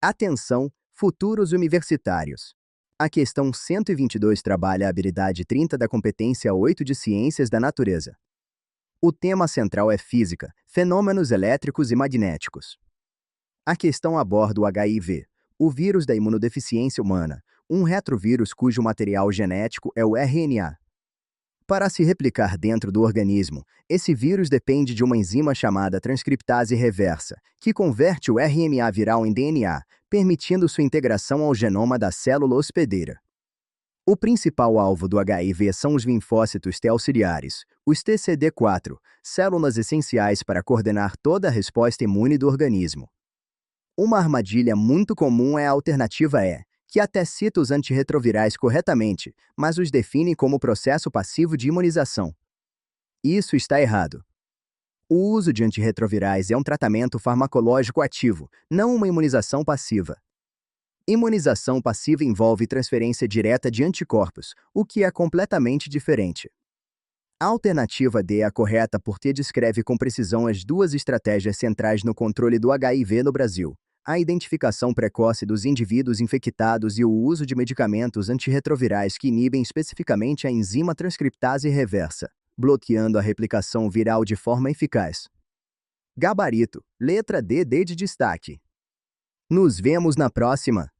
Atenção, futuros universitários. A questão 122 trabalha a habilidade 30 da competência 8 de ciências da natureza. O tema central é física, fenômenos elétricos e magnéticos. A questão aborda o HIV, o vírus da imunodeficiência humana, um retrovírus cujo material genético é o RNA. Para se replicar dentro do organismo, esse vírus depende de uma enzima chamada transcriptase reversa, que converte o RNA viral em DNA, permitindo sua integração ao genoma da célula hospedeira. O principal alvo do HIV são os linfócitos T auxiliares, os TCD4, células essenciais para coordenar toda a resposta imune do organismo. Uma armadilha muito comum é a alternativa E, que até cita os antirretrovirais corretamente, mas os define como processo passivo de imunização. Isso está errado. O uso de antirretrovirais é um tratamento farmacológico ativo, não uma imunização passiva. Imunização passiva envolve transferência direta de anticorpos, o que é completamente diferente. A alternativa D é a correta porque descreve com precisão as duas estratégias centrais no controle do HIV no Brasil: a identificação precoce dos indivíduos infectados e o uso de medicamentos antirretrovirais que inibem especificamente a enzima transcriptase reversa, bloqueando a replicação viral de forma eficaz. Gabarito, letra D de destaque. Nos vemos na próxima!